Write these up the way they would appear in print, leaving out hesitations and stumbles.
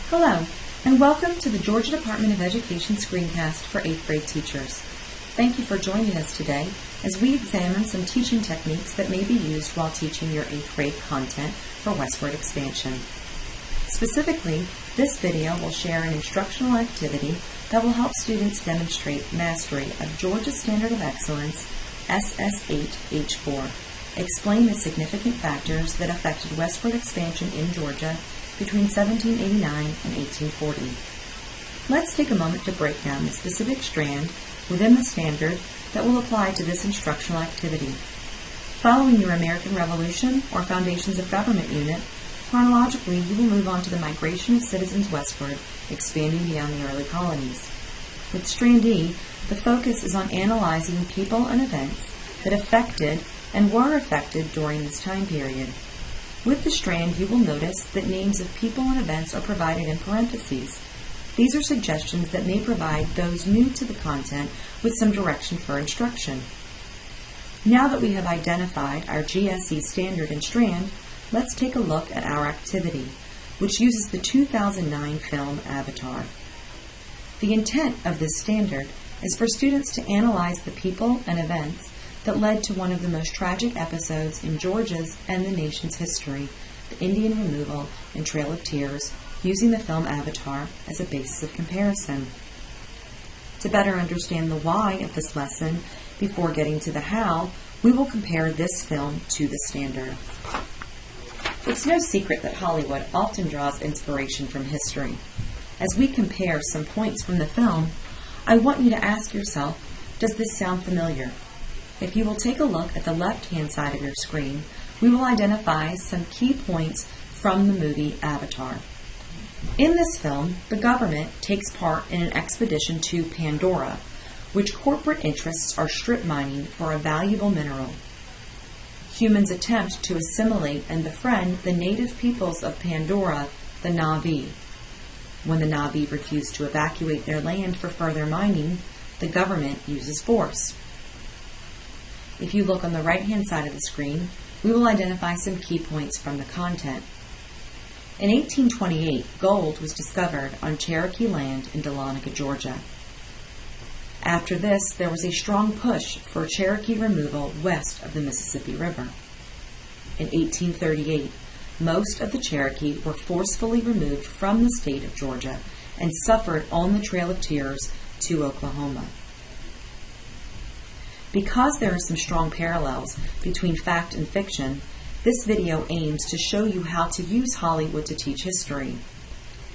Hello, and welcome to the Georgia Department of Education screencast for 8th grade teachers. Thank you for joining us today as we examine some teaching techniques that may be used while teaching your 8th grade content for Westward expansion. Specifically, this video will share an instructional activity that will help students demonstrate mastery of Georgia Standard of Excellence SS8H4. Explain the significant factors that affected westward expansion in Georgia between 1789 and 1840. Let's take a moment to break down the specific strand within the standard that will apply to this instructional activity. Following your American Revolution or Foundations of Government unit, chronologically you will move on to the migration of citizens westward, expanding beyond the early colonies. With Strand E, the focus is on analyzing people and events that affected and were affected during this time period. With the strand, you will notice that names of people and events are provided in parentheses. These are suggestions that may provide those new to the content with some direction for instruction. Now that we have identified our GSE standard and strand, let's take a look at our activity, which uses the 2009 film Avatar. The intent of this standard is for students to analyze the people and events that led to one of the most tragic episodes in Georgia's and the nation's history, the Indian removal and Trail of Tears, using the film Avatar as a basis of comparison. To better understand the why of this lesson, before getting to the how, we will compare this film to the standard. It's no secret that Hollywood often draws inspiration from history. As we compare some points from the film, I want you to ask yourself, does this sound familiar? If you will take a look at the left-hand side of your screen, we will identify some key points from the movie Avatar. In this film, the government takes part in an expedition to Pandora, which corporate interests are strip mining for a valuable mineral. Humans attempt to assimilate and befriend the native peoples of Pandora, the Na'vi. When the Na'vi refuse to evacuate their land for further mining, the government uses force. If you look on the right-hand side of the screen, we will identify some key points from the content. In 1828, gold was discovered on Cherokee land in Dahlonega, Georgia. After this, there was a strong push for Cherokee removal west of the Mississippi River. In 1838, most of the Cherokee were forcefully removed from the state of Georgia and suffered on the Trail of Tears to Oklahoma. Because there are some strong parallels between fact and fiction, this video aims to show you how to use Hollywood to teach history.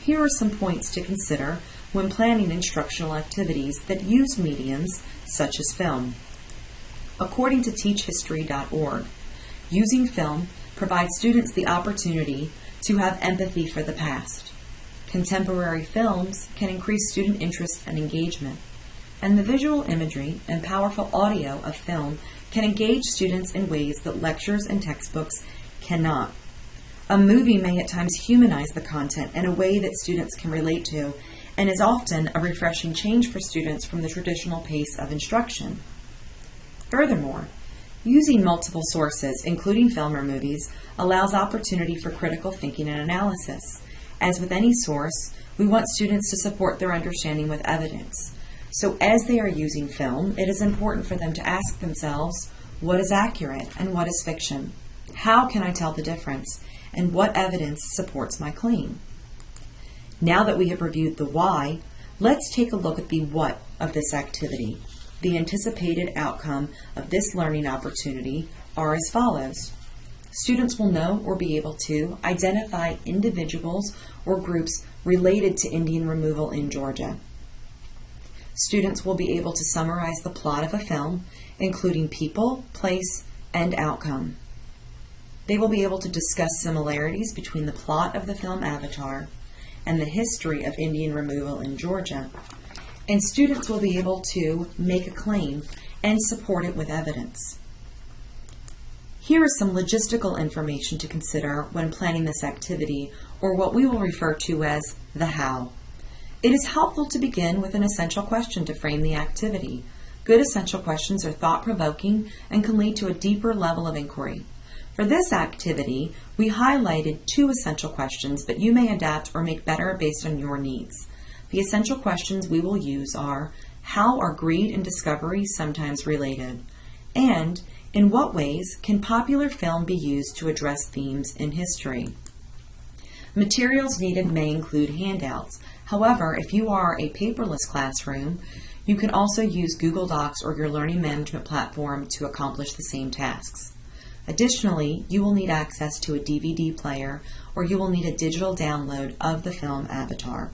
Here are some points to consider when planning instructional activities that use mediums such as film. According to TeachHistory.Org, using film provides students the opportunity to have empathy for the past. Contemporary films can increase student interest and engagement, and the visual imagery and powerful audio of film can engage students in ways that lectures and textbooks cannot. A movie may at times humanize the content in a way that students can relate to, and is often a refreshing change for students from the traditional pace of instruction. Furthermore, using multiple sources, including film or movies, allows opportunity for critical thinking and analysis. As with any source, we want students to support their understanding with evidence. So as they are using film, it is important for them to ask themselves, what is accurate and what is fiction? How can I tell the difference? And what evidence supports my claim? Now that we have reviewed the why, let's take a look at the what of this activity. The anticipated outcome of this learning opportunity are as follows. Students will know or be able to identify individuals or groups related to Indian removal in Georgia. Students will be able to summarize the plot of a film, including people, place, and outcome. They will be able to discuss similarities between the plot of the film Avatar and the history of Indian removal in Georgia. And students will be able to make a claim and support it with evidence. Here is some logistical information to consider when planning this activity, or what we will refer to as the how. It is helpful to begin with an essential question to frame the activity. Good essential questions are thought-provoking and can lead to a deeper level of inquiry. For this activity, we highlighted 2 essential questions, but you may adapt or make better based on your needs. The essential questions we will use are, how are greed and discovery sometimes related? And, in what ways can popular film be used to address themes in history? Materials needed may include handouts. However, if you are a paperless classroom, you can also use Google Docs or your learning management platform to accomplish the same tasks. Additionally, you will need access to a DVD player, or you will need a digital download of the film avatar.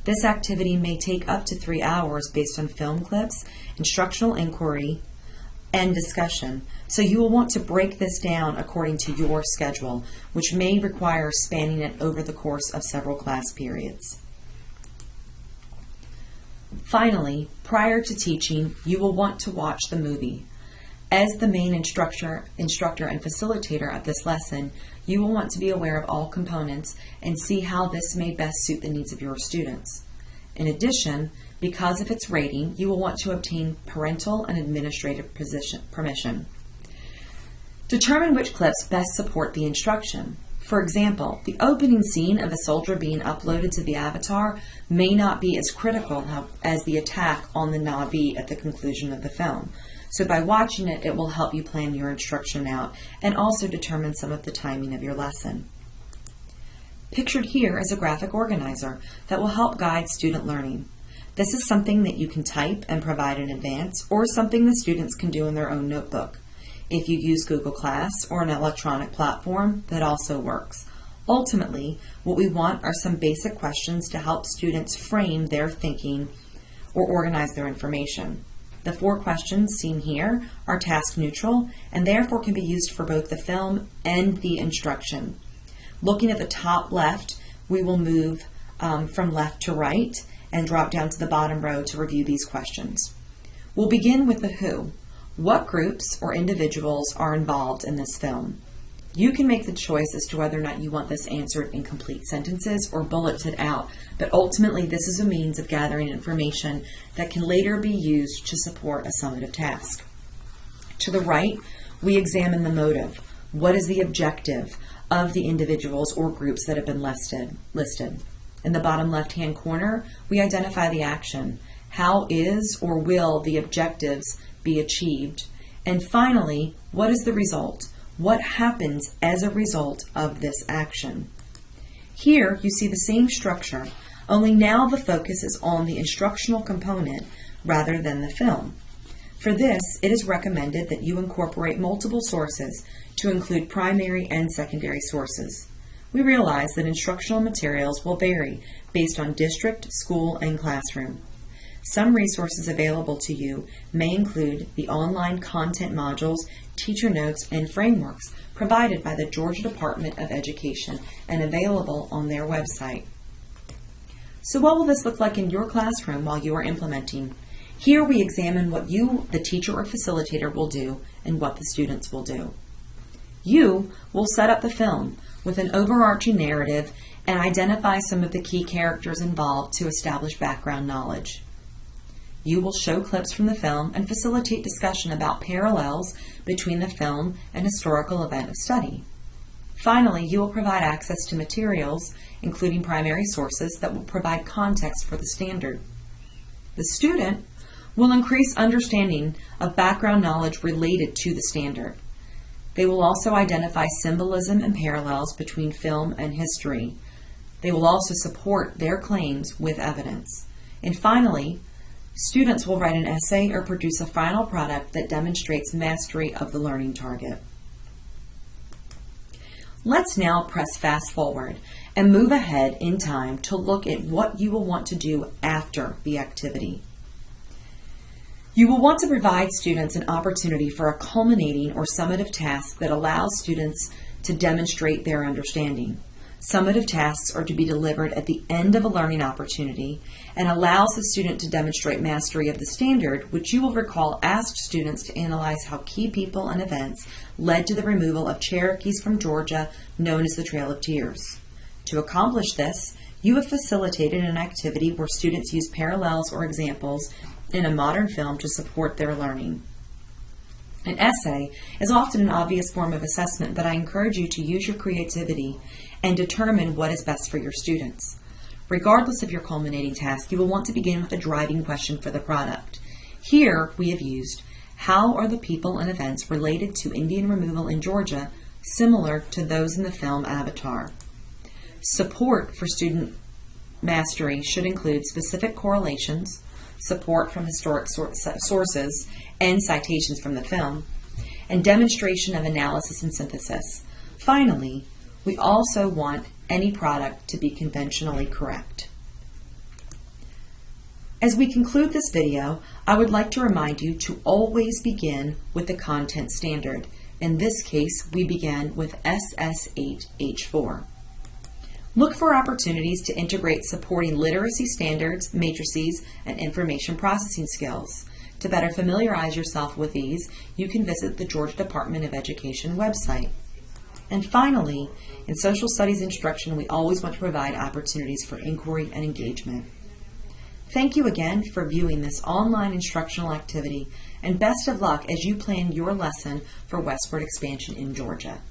This activity may take up to 3 hours based on film clips, instructional inquiry, and discussion, so you will want to break this down according to your schedule, which may require spanning it over the course of several class periods. Finally, prior to teaching, you will want to watch the movie. As the main instructor and facilitator of this lesson, you will want to be aware of all components and see how this may best suit the needs of your students. In addition, because of its rating, you will want to obtain parental and administrative permission. Determine which clips best support the instruction. For example, the opening scene of a soldier being uploaded to the avatar may not be as critical as the attack on the Na'vi at the conclusion of the film. So by watching it, it will help you plan your instruction out and also determine some of the timing of your lesson. Pictured here is a graphic organizer that will help guide student learning. This is something that you can type and provide in advance, or something the students can do in their own notebook. If you use Google Class or an electronic platform, that also works. Ultimately, what we want are some basic questions to help students frame their thinking or organize their information. The 4 questions seen here are task neutral and therefore can be used for both the film and the instruction. Looking at the top left, we will move from left to right and drop down to the bottom row to review these questions. We'll begin with the who. What groups or individuals are involved in this film? You can make the choice as to whether or not you want this answered in complete sentences or bulleted out, but ultimately this is a means of gathering information that can later be used to support a summative task. To the right, we examine the motive. What is the objective of the individuals or groups that have been listed? In the bottom left-hand corner, we identify the action. How is or will the objectives be achieved? And finally, what is the result? What happens as a result of this action? Here you see the same structure, only now the focus is on the instructional component rather than the film. For this, it is recommended that you incorporate multiple sources to include primary and secondary sources. We realize that instructional materials will vary based on district, school, and classroom. Some resources available to you may include the online content modules, teacher notes, and frameworks provided by the Georgia Department of Education and available on their website. So what will this look like in your classroom while you are implementing? Here we examine what you, the teacher or facilitator, will do and what the students will do. You will set up the film with an overarching narrative and identify some of the key characters involved to establish background knowledge. You will show clips from the film and facilitate discussion about parallels between the film and historical event of study. Finally, you will provide access to materials, including primary sources that will provide context for the standard. The student will increase understanding of background knowledge related to the standard. They will also identify symbolism and parallels between film and history. They will also support their claims with evidence. And finally, students will write an essay or produce a final product that demonstrates mastery of the learning target. Let's now press fast forward and move ahead in time to look at what you will want to do after the activity. You will want to provide students an opportunity for a culminating or summative task that allows students to demonstrate their understanding. Summative tasks are to be delivered at the end of a learning opportunity and allows the student to demonstrate mastery of the standard, which you will recall asked students to analyze how key people and events led to the removal of Cherokees from Georgia, known as the Trail of Tears. To accomplish this, you have facilitated an activity where students use parallels or examples in a modern film to support their learning. An essay is often an obvious form of assessment, but I encourage you to use your creativity and determine what is best for your students. Regardless of your culminating task, you will want to begin with a driving question for the product. Here we have used, how are the people and events related to Indian removal in Georgia similar to those in the film Avatar? Support for student mastery should include specific correlations, support from historic sources, and citations from the film, and demonstration of analysis and synthesis. Finally, we also want any product to be conventionally correct. As we conclude this video, I would like to remind you to always begin with the content standard. In this case, we began with SS8H4. Look for opportunities to integrate supporting literacy standards, matrices, and information processing skills. To better familiarize yourself with these, you can visit the Georgia Department of Education website. And finally, in social studies instruction, we always want to provide opportunities for inquiry and engagement. Thank you again for viewing this online instructional activity, and best of luck as you plan your lesson for Westward expansion in Georgia.